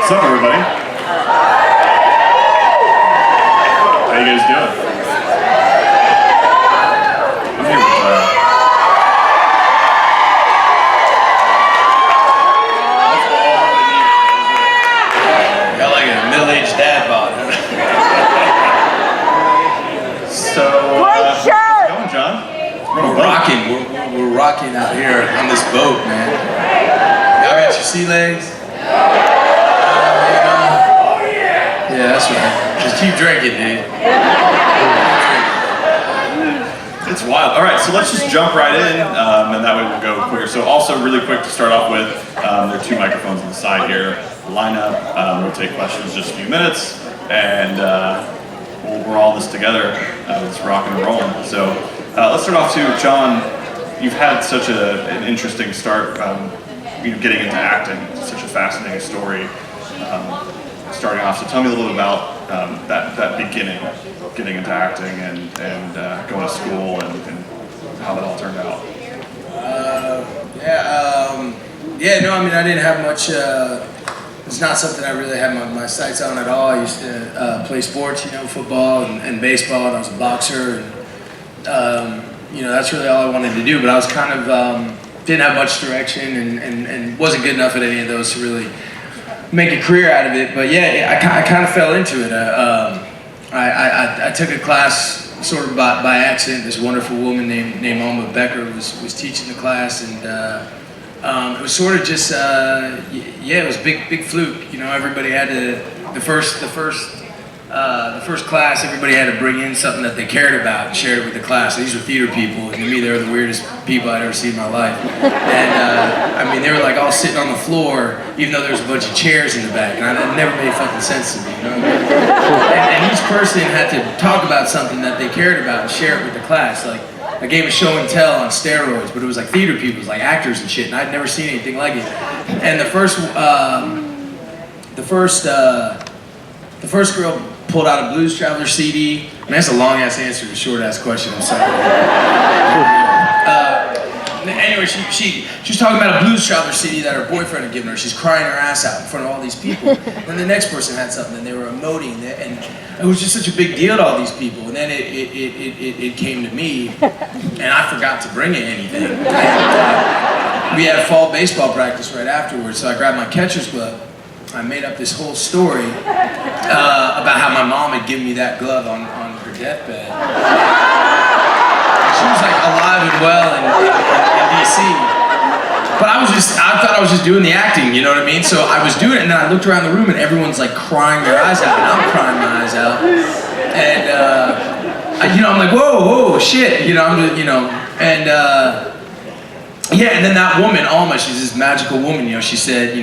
What's up, everybody? How you guys doing? I'm here with that's all I need. Got like a middle-aged dad bod. So, Great shirt! how's it going, John? We're rocking. We're rocking out here on this boat, man. Y'all got your sea legs? Yeah, that's right. Just keep drinking, dude. It's wild. All right, so let's just jump right in, and that way we'll go quicker. So also really quick to start off with, there are 2 microphones on the side here. Line up, we'll take questions in just a few minutes, and we're all in this together. It's rocking and rolling. So let's start off to John. You've had such an interesting start, getting into acting. It's such a fascinating story. Starting off, so tell me a little bit about that beginning, getting into acting and going to school and how that all turned out. No, I mean, I didn't have much, it's not something I really had my sights on at all. I used to play sports, football and baseball, and I was a boxer, and that's really all I wanted to do, but I was kind of, didn't have much direction and wasn't good enough at any of those to really make a career out of it. But yeah, I kind of fell into it. I took a class sort of by accident. This wonderful woman named Alma Becker was teaching the class, and it was sort of just it was big fluke. Everybody had to the first class. Everybody had to bring in something that they cared about and share it with the class. These were theater people, and to me, they were the weirdest people I'd ever seen in my life. And they were like all sitting on the floor, even though there was a bunch of chairs in the back, and it never made fucking sense to me. And each person had to talk about something that they cared about and share it with the class. Like I gave a show and tell on steroids, but it was like theater people, it was like actors and shit, and I'd never seen anything like it. And the first girl pulled out a Blues Traveler CD. I mean, that's a long ass answer to a short ass question. I'm sorry. Anyway, she was talking about a Blues Traveler CD that her boyfriend had given her. She's crying her ass out in front of all these people. Then the next person had something, and they were emoting, and it was just such a big deal to all these people. And then it came to me, and I forgot to bring anything. And, we had fall baseball practice right afterwards, so I grabbed my catcher's glove. I made up this whole story about how my mom had given me that glove on her deathbed. She was like alive and well in DC. But I thought I was just doing the acting, you know what I mean? So I was doing it, and then I looked around the room, and everyone's like crying their eyes out, and I'm crying my eyes out. And I'm like, whoa, shit, and then that woman, Alma, she's this magical woman, she said,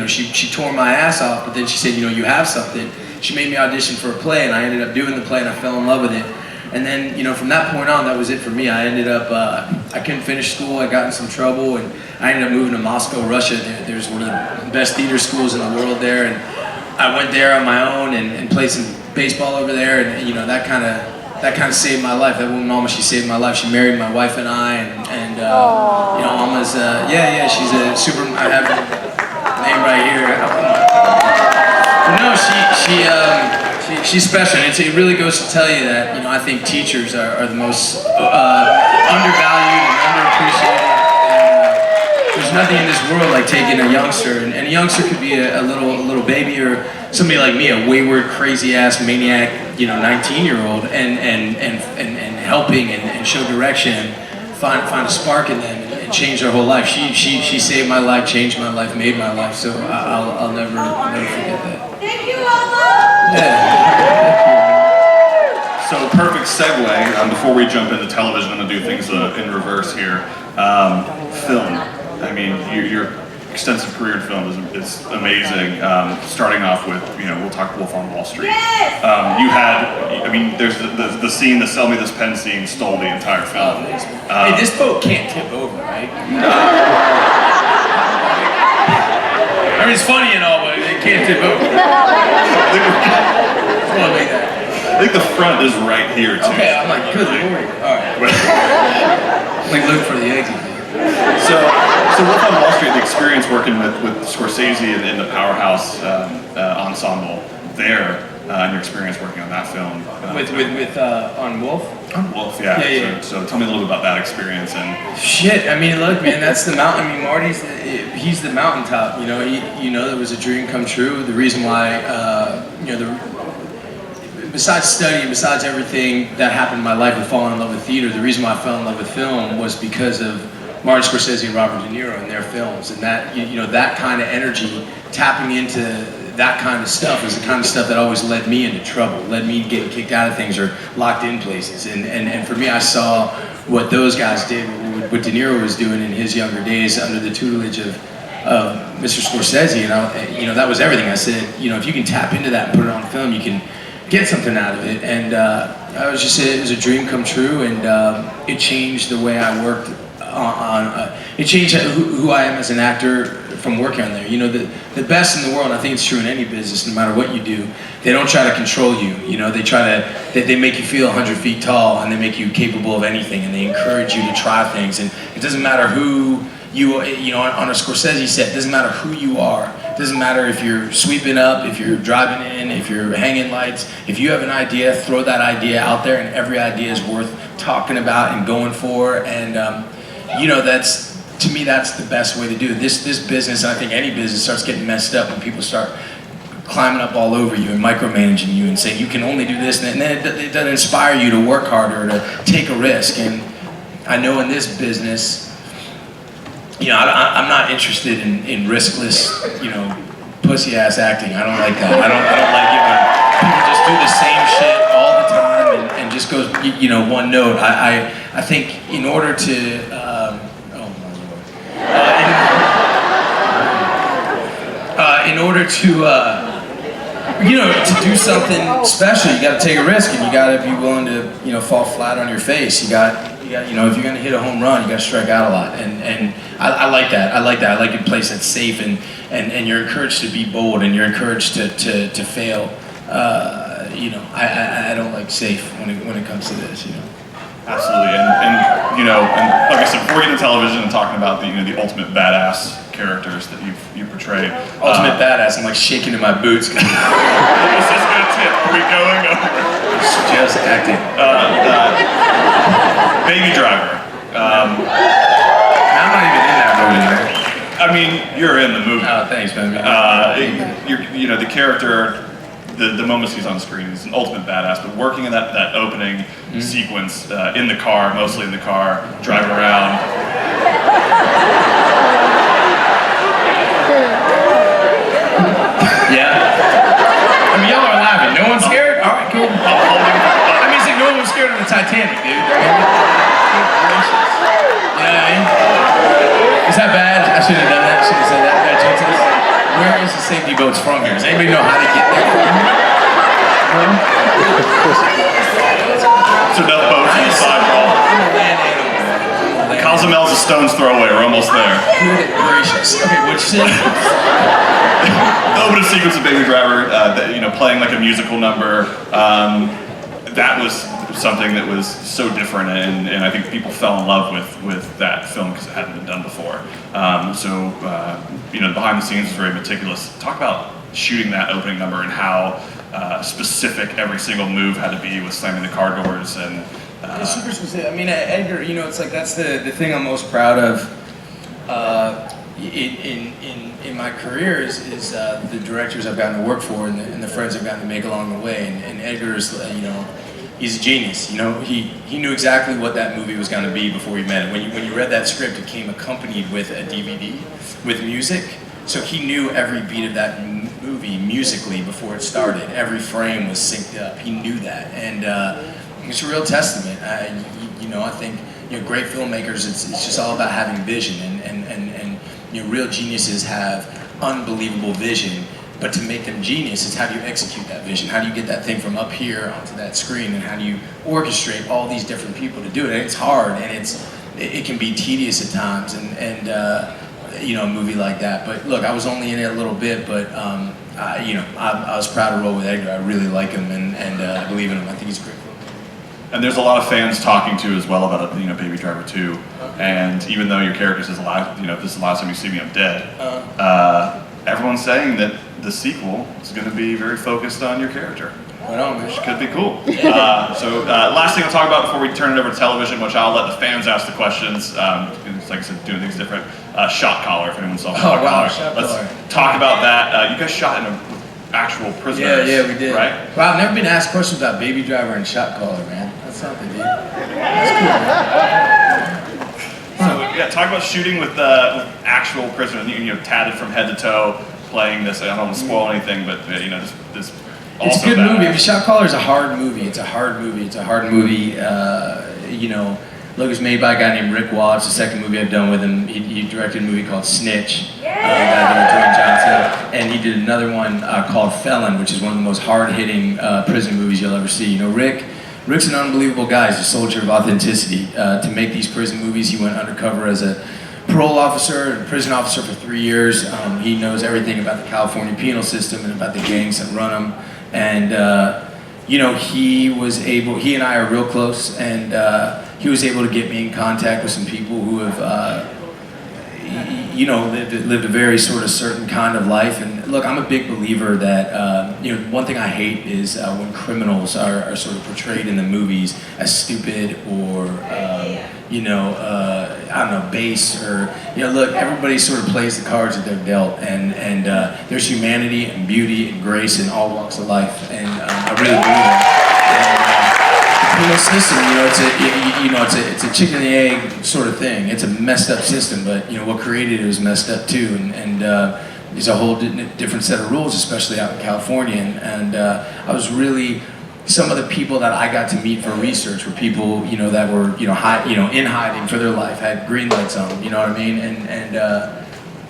she tore my ass off, but then she said, you have something. She made me audition for a play, and I ended up doing the play, and I fell in love with it. And then, from that point on, that was it for me. I ended up, I couldn't finish school, I got in some trouble, and I ended up moving to Moscow, Russia. There's one of the best theater schools in the world there, and I went there on my own and played some baseball over there, and that kind of saved my life. That woman, Alma, she saved my life. She married my wife and I, and Alma's, she's a super, I have her name right here. No, she's special. And it really goes to tell you that, I think teachers are the most undervalued and underappreciated. There's nothing in this world like taking a youngster, and a youngster could be a little baby or somebody like me, a wayward, crazy-ass maniac, 19-year-old, and helping and show direction, find a spark in them and change their whole life. She saved my life, changed my life, made my life. So I'll never forget that. Thank you, Mama. Yeah. So perfect segue. Before we jump into television, I'm gonna do things in reverse here. Film. I mean, your extensive career in film is amazing. Starting off with, we'll talk Wolf on Wall Street. Yes! You had, there's the scene, the sell me this pen scene stole the entire film. Hey, this boat can't tip over, right? I mean, it's funny and all, but it can't tip over. I think the front is right here, too. Okay, I'm like, good lord. All right. Like, look for the exit. So Wolf on Wall Street, the experience working with Scorsese and the Powerhouse ensemble there, and your experience working on that film. On Wolf? On Wolf, yeah. Yeah. So tell me a little bit about that experience and. Shit, I mean, look, man, that's the mountain. I mean, he's the mountaintop. You know, that was a dream come true. The reason why, besides studying, besides everything that happened in my life and falling in love with theater, the reason why I fell in love with film was because of Martin Scorsese and Robert De Niro and their films, and that that kind of energy, tapping into that kind of stuff is the kind of stuff that always led me into trouble, led me getting kicked out of things or locked in places. And for me, I saw what those guys did, what De Niro was doing in his younger days under the tutelage of Mr. Scorsese, and that was everything. I said, if you can tap into that and put it on film, you can get something out of it. And it was a dream come true, and it changed the way I worked it changed who I am as an actor from working on there. The best in the world, I think it's true in any business, no matter what you do, they don't try to control you. They make you feel 100 feet tall, and they make you capable of anything, and they encourage you to try things. And it doesn't matter who on a Scorsese set, it doesn't matter who you are. It doesn't matter if you're sweeping up, if you're driving in, if you're hanging lights. If you have an idea, throw that idea out there, and every idea is worth talking about and going for. And to me, that's the best way to do it. This business, and I think any business, starts getting messed up when people start climbing up all over you and micromanaging you and saying you can only do this, and then it doesn't inspire you to work harder, to take a risk. And I know in this business, I'm not interested in riskless, pussy ass acting. I don't like that. I don't like it when people just do the same shit all the time and just goes, one note. I think in order to in order to do something special, you got to take a risk, and you got to be willing to fall flat on your face. You got if you're going to hit a home run, you got to strike out a lot, and I like that. I like a place that's safe, and you're encouraged to be bold, and you're encouraged to fail. I don't like safe when it comes to this. Absolutely, and like I said, before we get into television and talking about the ultimate badass characters that you portray. Ultimate badass. I'm like shaking in my boots. Is this good tip? Are we going over? Just acting. Baby Driver. I'm not even in that movie, man. I mean, you're in the movie. Oh, thanks, man. The character. The moments he's on screen is an ultimate badass, but working in that opening sequence in the car, mostly in the car, driving around. Yeah. I mean, y'all are laughing. No one's scared? All right, cool. I mean, it's like no one was scared of the Titanic, dude. Is that bad? I should have done that. Should have said that. Where is the safety boats from here? Does anybody know how to get there from here? So no boats on the side, bro. Cozumel's a stone's throw away. We're almost there. Good gracious. Okay, what'd you say? The opening sequence of Baby Driver, playing like a musical number. That was something that was so different, and I think people fell in love with that film because it hadn't been done before. Behind the scenes was very meticulous. Talk about shooting that opening number and how specific every single move had to be with slamming the car doors and. It's super specific. I mean, Edgar, it's like that's the thing I'm most proud of in my career is the directors I've gotten to work for and the friends I've gotten to make along the way. And Edgar is, he's a genius. He knew exactly what that movie was going to be before he met it. When you read that script, it came accompanied with a DVD with music. So he knew every beat of that movie musically before it started. Every frame was synced up. He knew that, and it's a real testament. I think great filmmakers. It's just all about having vision, and real geniuses have unbelievable vision. But to make them genius is how do you execute that vision? How do you get that thing from up here onto that screen? And how do you orchestrate all these different people to do it? And it's hard, and it can be tedious at times, and a movie like that. But look, I was only in it a little bit, but I was proud to roll with Edgar. I really like him, and I believe in him. I think he's great. And there's a lot of fans talking to as well about Baby Driver 2. And even though your character says, this is the last time you see me, I'm dead. Everyone's saying that the sequel is going to be very focused on your character. Which could be cool. Last thing I'll talk about before we turn it over to television, which I'll let the fans ask the questions. It's like I said, doing things different. Shot collar, if anyone saw Shot Collar. Let's talk about that. You guys shot in actual prisoners. Yeah, we did. Right? Well, I've never been asked questions about Baby Driver and Shot Caller, man. That's something, dude. That's cool, man. So talk about shooting with actual prisoners. Tatted from head to toe, playing this. I don't want to spoil anything, but this. It's a good movie. I mean, Shot Caller is a hard movie. It's a hard movie. Look, it's made by a guy named Rick Waugh. It's the second movie I've done with him. He directed a movie called Snitch, a guy named Dwayne Johnson, and he did another one called Felon, which is one of the most hard-hitting prison movies you'll ever see. Rick's an unbelievable guy. He's a soldier of authenticity. To make these prison movies, he went undercover as a parole officer and prison officer for 3 years. He knows everything about the California penal system and about the gangs that run them. And he and I are real close, and he was able to get me in contact with some people who have, lived a very sort of certain kind of life. And look, I'm a big believer that, one thing I hate is when criminals are sort of portrayed in the movies as stupid or, base or, look, everybody sort of plays the cards that they're dealt, and there's humanity and beauty and grace in all walks of life, and I really believe that. The penal system, it's a chicken and the egg sort of thing. It's a messed up system, but what created it was messed up too, and there's a whole different set of rules, especially out in California, and I was really. Some of the people that I got to meet for research were people, that were, in hiding for their life, had green lights on them, you know what I mean? And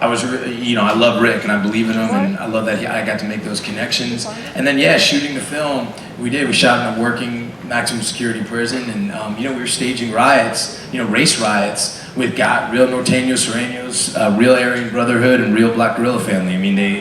I was, I love Rick and I believe in him, and I love that I got to make those connections. And then, shooting the film, we shot in a working maximum security prison, and, we were staging riots, race riots with real Norteños, Sureños, real Aryan Brotherhood, and real Black Guerrilla Family. I mean, they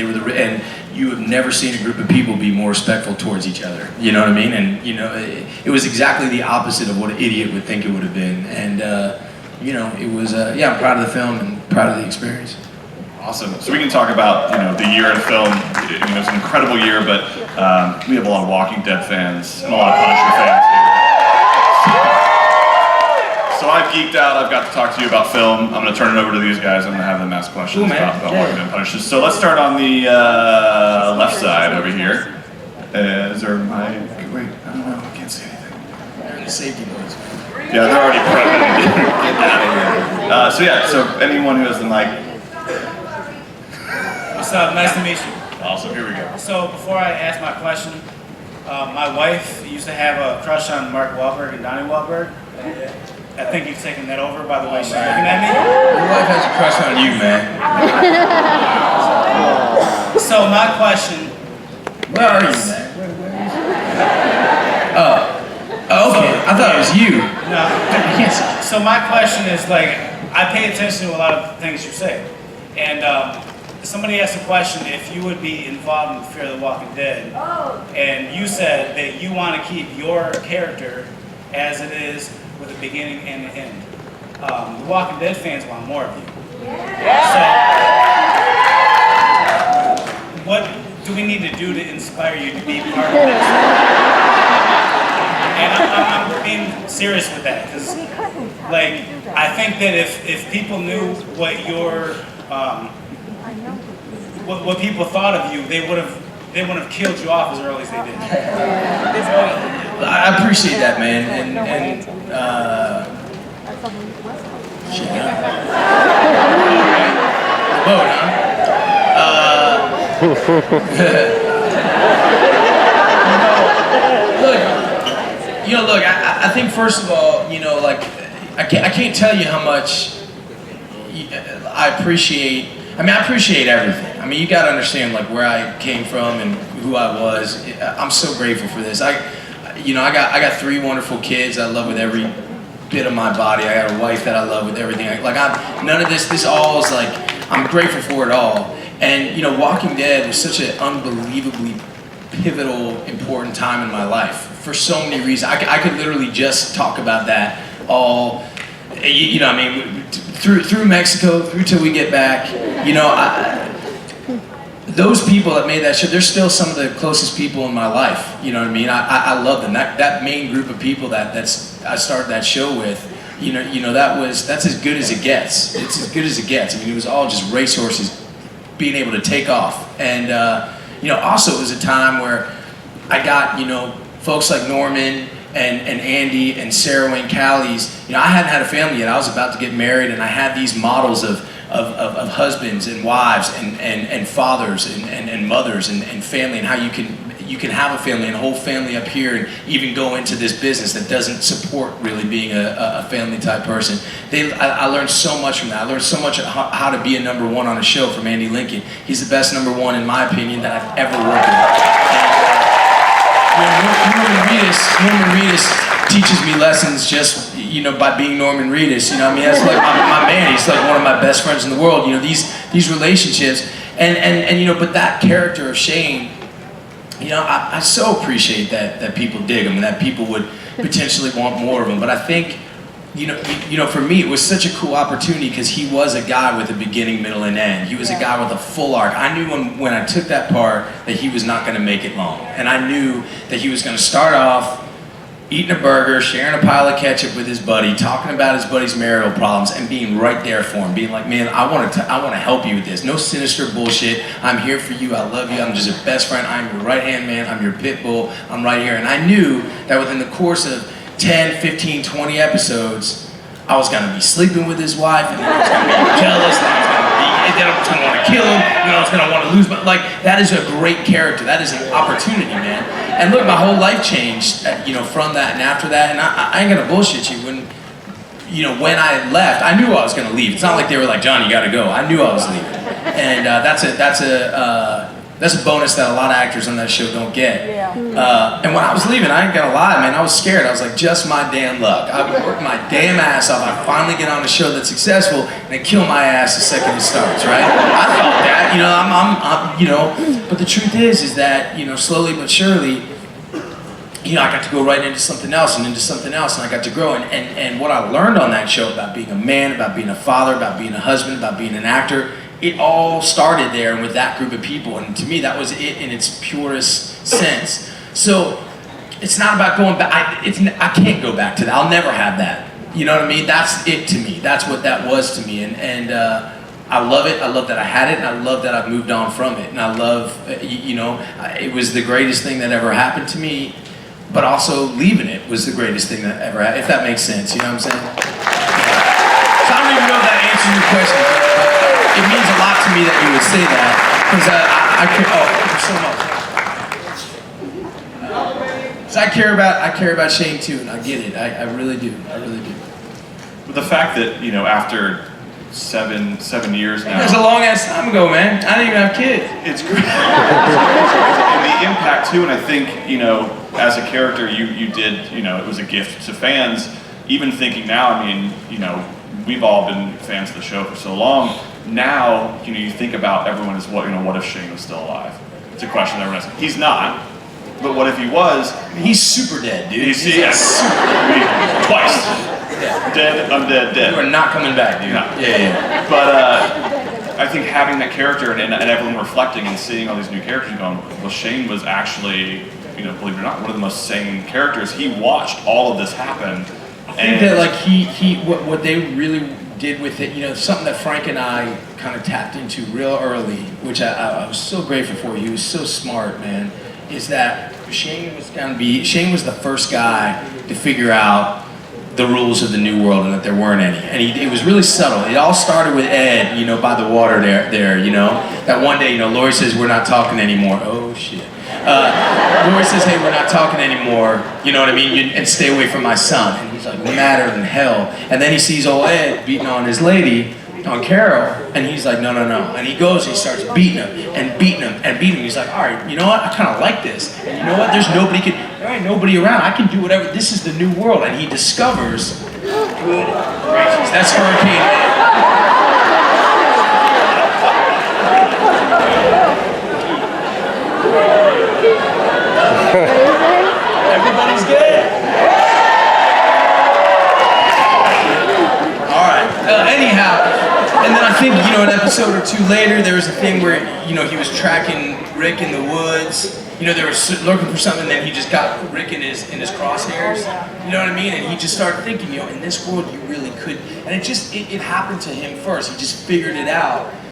were and you have never seen a group of people be more respectful towards each other. You know what I mean? And it was exactly the opposite of what an idiot would think it would have been. And it was I'm proud of the film and proud of the experience. Awesome. So we can talk about the year in film. It's an incredible year, but we have a lot of Walking Dead fans and a lot of Punisher fans here. So I've geeked out. I've got to talk to you about film. I'm going to turn it over to these guys. I'm going to have them ask questions about Walking Dead and Punisher. So let's start on the left side over here. Is there my... Wait, I don't know. I can't see anything. They're in the safety boys. Yeah, they're already prepping. Get out of here. So anyone who has the mic. What's up? Nice to meet you. Awesome. Here we go. So before I ask my question, my wife used to have a crush on Mark Wahlberg and Donnie Wahlberg. I think you've taken that over by the way she's looking at me. Your wife has a crush on you, man. So my question... Where are you, man? Oh, okay. I thought it was you. No. So my question is, I pay attention to a lot of things you say. And somebody asked a question if you would be involved in Fear the Walking Dead. And you said that you want to keep your character as it is with a beginning and an end. The Walking Dead fans want more of you. So, what do we need to do to inspire you to be part of this? And I'm being serious with that, because, I think that if people knew what your, what people thought of you, they wouldn't have killed you off as early as they did. I appreciate that, man, and shit, vote, huh? Look, I think first of all, I can't tell you how much I appreciate. I appreciate everything. You got to understand where I came from and who I was. I'm so grateful for this. I got 3 wonderful kids I love with every bit of my body. I got a wife that I love with everything. None of this all is I'm grateful for it all. And Walking Dead was such an unbelievably pivotal, important time in my life. for so many reasons. I could literally just talk about that all, you know, I mean, through Mexico, through till we get back. You know, those people that made that show, they're still some of the closest people in my life. You know what I mean? I love them. That main group of people I started that show with. You know, that's as good as it gets. It's as good as it gets. I mean, it was all just racehorses being able to take off. And you know, also it was a time where I got, you know, folks like Norman and Andy and Sarah Wayne Callies. You know, I hadn't had a family yet. I was about to get married, and I had these models of husbands and wives and fathers and mothers and family, and how you can have a family and a whole family up here, and even go into this business that doesn't support really being a family type person. I learned so much from that. I learned so much how to be a number one on a show from Andy Lincoln. He's the best number one in my opinion that I've ever worked with. Norman Reedus teaches me lessons just, you know, by being Norman Reedus. You know, I mean, that's like my man. He's like one of my best friends in the world. You know, these relationships, and you know, but that character of Shane, you know, I so appreciate that people dig him and that people would potentially want more of him. But I think, you know, for me, it was such a cool opportunity because he was a guy with a beginning, middle, and end. He was a guy with a full arc. I knew when I took that part that he was not going to make it long, and I knew that he was going to start off eating a burger, sharing a pile of ketchup with his buddy, talking about his buddy's marital problems, and being right there for him, being like, man, I want to help you with this. No sinister bullshit. I'm here for you. I love you. I'm just a best friend. I'm your right-hand man. I'm your pit bull. I'm right here. And I knew that within the course of 10, 15, 20 episodes, I was going to be sleeping with his wife, and then I was going to be jealous, and then I was going to want to kill him, and then I was going to want to lose my, like, that is a great character. That is an opportunity, man. And look, my whole life changed, you know, from that and after that, and I ain't going to bullshit you. When I left, I knew I was going to leave. It's not like they were like, John, you got to go. I knew I was leaving. And that's a bonus that a lot of actors on that show don't get. Yeah. And when I was leaving, I ain't gonna lie, man, I was scared. I was like, just my damn luck. I would work my damn ass off. I finally get on a show that's successful, and they kill my ass the second it starts, right? I felt that, you know, I'm you know. But the truth is that, you know, slowly but surely, you know, I got to go right into something else and into something else, and I got to grow. And what I learned on that show about being a man, about being a father, about being a husband, about being an actor, it all started there and with that group of people, and to me that was it in its purest sense. So it's not about going back. I can't go back to that. I'll never have that. You know what I mean? That's it to me. That's what that was to me, and I love it. I love that I had it, and I love that I've moved on from it. And I love, you know, it was the greatest thing that ever happened to me. But also leaving it was the greatest thing that ever happened. If that makes sense, you know what I'm saying? So I don't even know if that answers your question. It means a lot to me that you would say that, because I care about Shane too, and I get it. I really do. I really do. But the fact that, you know, after seven years now, that's a long ass time ago, man. I didn't even have kids. it's great. And the impact too, and I think, you know, as a character, you did, you know, it was a gift to fans. Even thinking now, I mean, you know, we've all been fans of the show for so long. Now, you know, you think about everyone as what if Shane was still alive? It's a question everyone asks. He's not, but what if he was? He's super dead, dude. He's super dead. Twice. Yeah. Dead, undead, dead. You are not coming back, dude. No. Yeah. But I think having that character and everyone reflecting and seeing all these new characters and going, well, Shane was actually, you know, believe it or not, one of the most sane characters. He watched all of this happen. I think that like what they really did with it, you know, something that Frank and I kind of tapped into real early, which I was so grateful for. He was so smart, man. Is that Shane was the first guy to figure out the rules of the new world and that there weren't any. And it was really subtle. It all started with Ed, you know, by the water there, you know. That one day, you know, Lori says, we're not talking anymore. Oh, shit. Lori says, hey, we're not talking anymore, you know what I mean, and stay away from my son. And he's like, madder than hell. And then he sees old Ed beating on his lady, on Carol, and he's like, no. And he goes, he starts beating him and beating him and beating him. He's like, all right, you know what, I kind of like this. And you know what, there ain't nobody around. I can do whatever, this is the new world. And he discovers, good gracious, that's Hurricane Ed. Everybody's good? Alright, anyhow, and then I think, an episode or two later, there was a thing where, he was tracking Rick in the woods. They were looking for something, and then he just got Rick in his crosshairs. You know what I mean? And he just started thinking, in this world, you really could. And it happened to him first. He just figured it out.